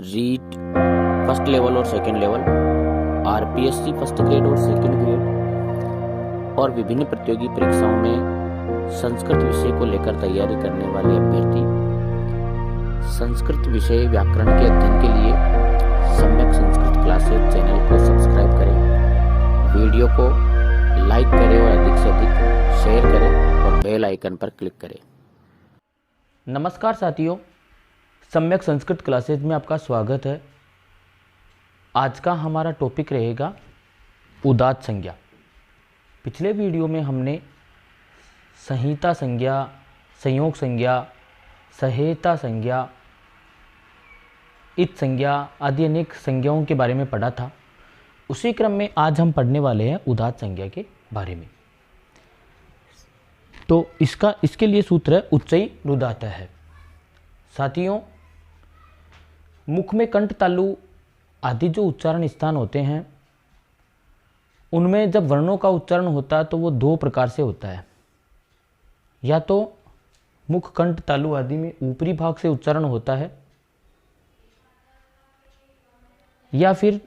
REET first level और second level, RPSC first grade और second grade और विभिन्न प्रतियोगी परीक्षाओं में संस्कृत विषय को लेकर तैयारी करने वाले अभ्यर्थी संस्कृत विषय व्याकरण के अध्ययन के लिए सम्यक संस्कृत क्लासेज चैनल को सब्सक्राइब करें, वीडियो को लाइक करें और अधिक से अधिक शेयर करें और बेल आइकन पर क्लिक करें। नमस्कार साथियों, सम्यक संस्कृत क्लासेज में आपका स्वागत है। आज का हमारा टॉपिक रहेगा उदात्त संज्ञा। पिछले वीडियो में हमने संहिता संज्ञा, संयोग संज्ञा, सहेता संज्ञा, इत संज्ञा आदि अनेक संज्ञाओं के बारे में पढ़ा था। उसी क्रम में आज हम पढ़ने वाले हैं उदात्त संज्ञा के बारे में। तो इसके लिए सूत्र है उच्चई रुदातः है। साथियों, मुख में कंठ, तालु आदि जो उच्चारण स्थान होते हैं उनमें जब वर्णों का उच्चारण होता है तो वो दो प्रकार से होता है। या तो मुख, कंठ, तालु आदि में ऊपरी भाग से उच्चारण होता है या फिर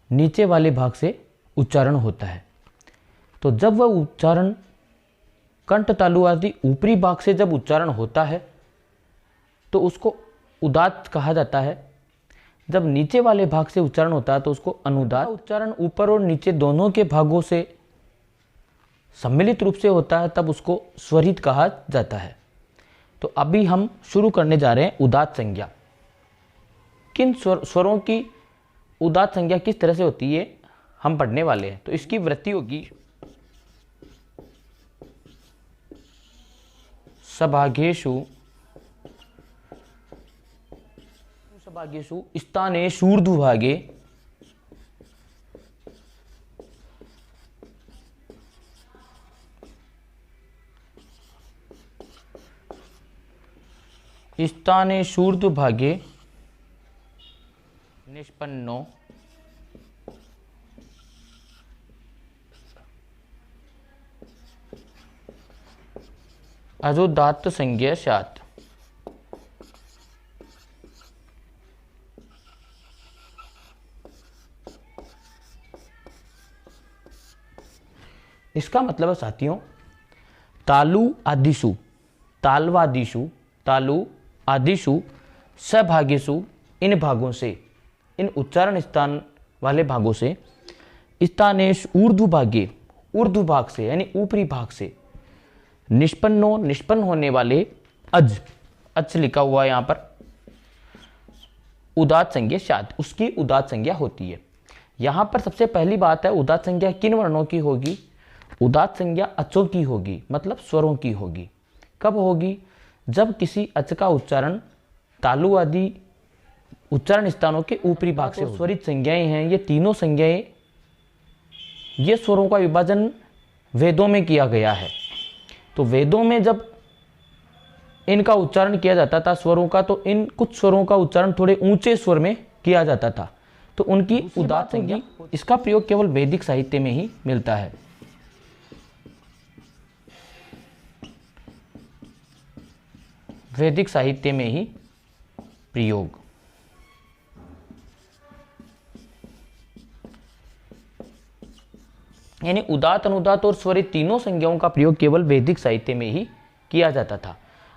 नीचे वाले भाग से उच्चारण होता है। तो जब वह उच्चारण कंठ, तालु आदि ऊपरी भाग से जब उच्चारण होता है तो उसको उदात्त कहा जाता है। जब नीचे वाले भाग से उच्चारण होता है तो उसको अनुदात्त। उच्चारण ऊपर और नीचे दोनों के भागों से सम्मिलित रूप से होता है तब उसको स्वरित कहा जाता है। तो अभी हम शुरू करने जा रहे हैं उदात्त संज्ञा। किन स्वरों की उदात्त संज्ञा किस तरह से होती है हम पढ़ने वाले हैं। तो इसकी वृत्ति होगी सभागेषु स्थानेषु ऊर्ध्वभागे स्थानेषूर्ध्वभागे निष्पन्नो अजोदात्त संज्ञा स्यात्। इसका मतलब है साथियों, तालु आदिषु, तालवादिषु, तालु आदिषु, सभागेषु, इन भागों से, इन उच्चारण स्थान वाले भागों से, स्थानेश ऊर्ध्वभागे, ऊर्ध्व भाग से यानी ऊपरी भाग से, निष्पन्नो निष्पन्न होने वाले, अज लिखा हुआ यहां पर, उदात्त संज्ञा स्यात्, उसकी उदात्त संज्ञा होती है। यहां पर सबसे पहली बात है उदात्त संज्ञा किन वर्णों की होगी। उदात्त संज्ञा अचों की होगी, मतलब स्वरों की होगी। कब होगी? जब किसी अच का उच्चारण तालु आदि उच्चारण स्थानों के ऊपरी भाग से। स्वरित संज्ञाएं हैं ये तीनों संज्ञाएं, ये स्वरों का विभाजन वेदों में किया गया है। तो वेदों में जब इनका उच्चारण किया जाता था स्वरों का, तो इन कुछ स्वरों का उच्चारण थोड़े ऊंचे स्वर में किया जाता था, तो उनकी उदात्त संज्ञा। इसका प्रयोग केवल वैदिक साहित्य में ही मिलता है। वैदिक साहित्य में ही प्रयोग। यानी उदात्त, अनुदात्त और स्वरित तीनों संज्ञाओं का प्रयोग केवल वैदिक साहित्य में ही किया जाता था।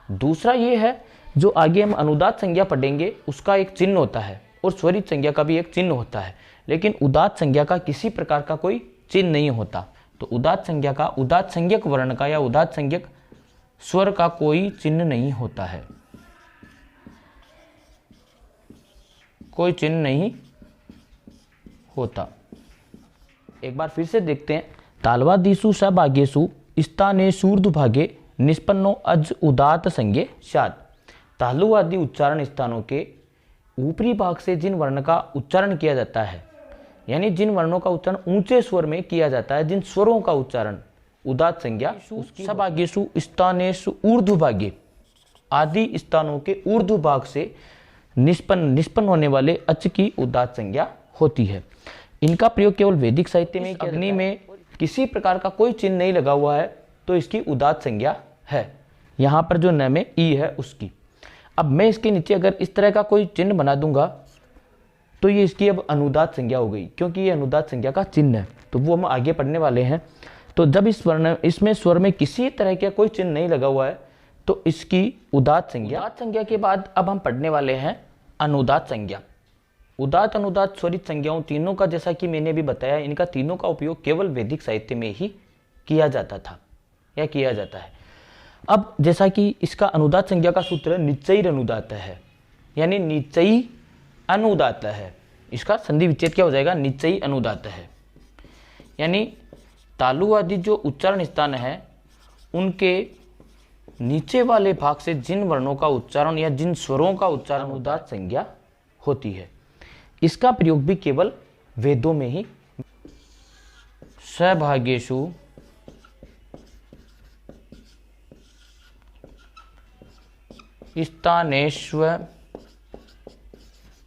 दूसरा ये है, जो आगे हम अनुदात्त संज्ञा पढ़ेंगे उसका एक चिन्ह होता है और स्वरित संज्ञा का भी एक चिन्ह होता है, लेकिन उदात्त संज्ञा का किसी प्रकार का कोई चिन्ह नहीं होता। तो उदात्त संज्ञा का, उदात्त संज्ञक वर्ण का या उदात्त संज्ञक स्वर का कोई चिन्ह नहीं होता है, कोई चिन्ह नहीं होता। एक बार फिर से देखते हैं। तालवादिषु सभागेषु स्थानेषूर्ध्वभागे निष्पन्नो अज उदात्त संज्ञा स्यात्। तालु आदि उच्चारण स्थानों के ऊपरी भाग से जिन वर्ण का उच्चारण किया जाता है, यानी जिन वर्णों का उच्चारण ऊंचे स्वर में किया जाता है, जिन स्वरों का उच्चारण उदात्त संज्ञा, सभागेषु स्थानेषु ऊर्ध्वभागे आदि स्थानों के ऊर्ध्व भाग से निष्पन्न होने वाले अच की उदात्त संज्ञा होती है। इनका प्रयोग केवल वैदिक साहित्य में। अग्नि में किसी प्रकार का कोई चिन्ह नहीं लगा हुआ है तो इसकी उदात्त संज्ञा है। यहाँ पर जो न में ई है उसकी। अब मैं इसके नीचे अगर इस तरह का कोई चिन्ह बना दूंगा तो ये इसकी अब अनुदात संज्ञा हो गई, क्योंकि ये अनुदात संज्ञा का चिन्ह है, तो वो हम आगे पढ़ने वाले हैं। तो जब इसमें स्वर में किसी तरह का कोई चिन्ह नहीं लगा हुआ है तो इसकी उदात संज्ञा। उदात संज्ञा के बाद अब हम पढ़ने वाले हैं अनुदात संज्ञा। उदात, अनुदात, स्वरित संज्ञाओं तीनों का, जैसा कि मैंने भी बताया, इनका तीनों का उपयोग केवल वैदिक साहित्य में ही किया जाता था या किया जाता है। अब जैसा कि इसका अनुदात संज्ञा का सूत्र निश्चयी अनुदात है, यानी निश्चयी अनुदात है। इसका संधि विच्छेद क्या हो जाएगा? निश्चयी अनुदात है। यानी तालु आदि जो उच्चारण स्थान है उनके नीचे वाले भाग से जिन वर्णों का उच्चारण या जिन स्वरों का उच्चारण अनुदात संज्ञा होती है, इसका प्रयोग भी केवल वेदों में ही। सभागेषु स्थानेष्व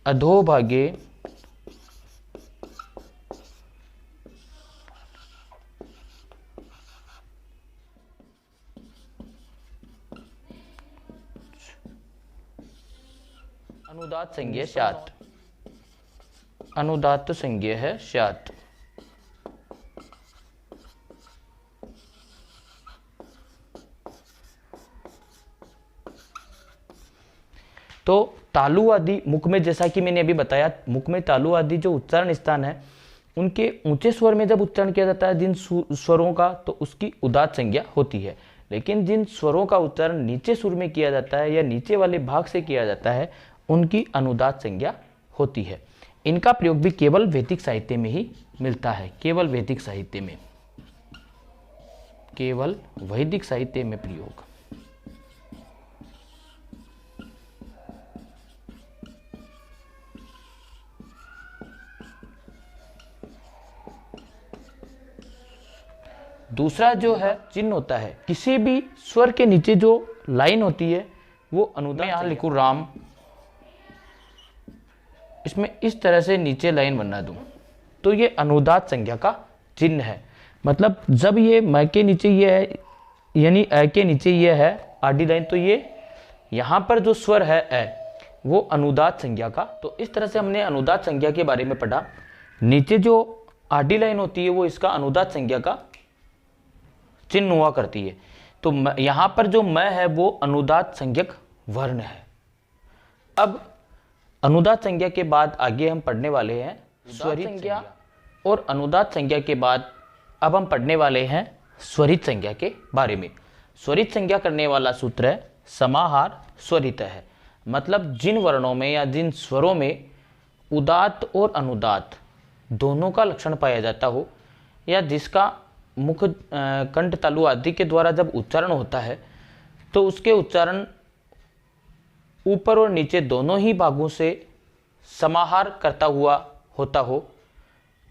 अधोभागे अनुदात संज्ञा स्यात्। अनुदात संज्ञा है स्यात्। तो तालु आदि मुख में, जैसा कि मैंने अभी बताया, मुख में तालु आदि जो उच्चारण स्थान है उनके ऊंचे स्वर में जब उच्चारण किया जाता है जिन स्वरों का, तो उसकी उदात संज्ञा होती है। लेकिन जिन स्वरों का उच्चारण नीचे सुर में किया जाता है या नीचे वाले भाग से किया जाता है उनकी अनुदात संज्ञा होती है। इनका प्रयोग भी केवल वैदिक साहित्य में ही मिलता है, केवल वैदिक साहित्य में, केवल वैदिक साहित्य में प्रयोग। दूसरा जो है चिन्ह होता है, किसी भी स्वर के नीचे जो लाइन होती है वो अनुदात। यहां लिखूं राम, इसमें इस तरह से नीचे लाइन बना दूं तो ये अनुदात संज्ञा का चिन्ह है। मतलब जब ये म के नीचे ये है, यानी अ के नीचे ये है आडी लाइन, तो ये यहाँ पर जो स्वर है अ, वो अनुदात संज्ञा का। तो इस तरह से हमने अनुदात संज्ञा के बारे में पढ़ा। नीचे जो आडी लाइन होती है वो इसका अनुदात संज्ञा का चिन्ह हुआ करती है। तो यहाँ पर जो म है वो अनुदात संज्ञक वर्ण है। अब अनुदात संज्ञा के बाद आगे हम पढ़ने वाले हैं स्वरित संज्ञा, और अनुदात संज्ञा के बाद अब हम पढ़ने वाले हैं स्वरित संज्ञा के बारे में। स्वरित संज्ञा करने वाला सूत्र है समाहार स्वरित है। मतलब जिन वर्णों में या जिन स्वरों में उदात और अनुदात दोनों का लक्षण पाया जाता हो, या जिसका मुख कंठ तालु आदि के द्वारा जब उच्चारण होता है तो उसके उच्चारण ऊपर और नीचे दोनों ही भागों से समाहार करता हुआ होता हो,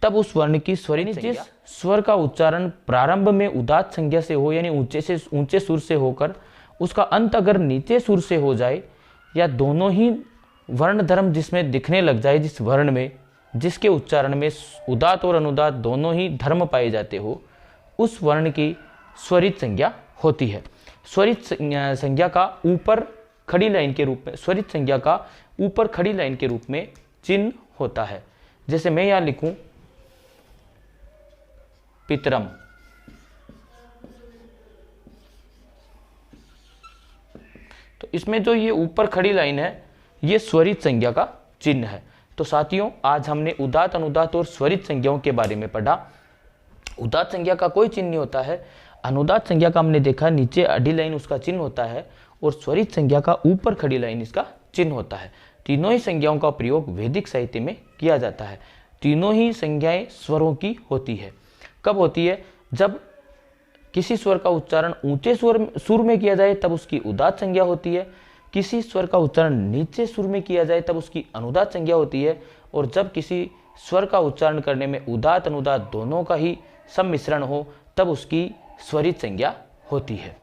तब उस वर्ण की स्वरित संज्ञा। जिस स्वर का उच्चारण प्रारंभ में उदात संज्ञा से हो, यानी ऊंचे सुर से होकर उसका अंत अगर नीचे सुर से हो जाए, या दोनों ही वर्ण धर्म जिसमें दिखने लग जाए, जिस वर्ण में जिसके उच्चारण में उदात और अनुदात दोनों ही धर्म पाए जाते हो, उस वर्ण की स्वरित संज्ञा होती है। स्वरित संज्ञा का ऊपर खड़ी लाइन के रूप में, स्वरित संज्ञा का ऊपर खड़ी लाइन के रूप में चिन्ह होता है। जैसे मैं यहां लिखूं पितरम, तो इसमें जो ये ऊपर खड़ी लाइन है ये स्वरित संज्ञा का चिन्ह है। तो साथियों, आज हमने उदात, अनुदात और स्वरित संज्ञाओं के बारे में पढ़ा। उदात संज्ञा का कोई चिन्ह नहीं होता है, अनुदात संज्ञा का हमने देखा नीचे आडी लाइन उसका चिन्ह होता है, और स्वरित संज्ञा का ऊपर खड़ी लाइन इसका चिन्ह होता है। तीनों ही संज्ञाओं का प्रयोग वैदिक साहित्य में किया जाता है। तीनों ही संज्ञाएं स्वरों की होती है। कब होती है? जब किसी स्वर का उच्चारण ऊंचे सुर में किया जाए तब उसकी उदात संज्ञा होती है, किसी स्वर का उच्चारण नीचे सुर में किया जाए तब उसकी अनुदात संज्ञा होती है, और जब किसी स्वर का उच्चारण करने में उदात अनुदात दोनों का ही सम्मिश्रण हो तब उसकी स्वरित संज्ञा होती है।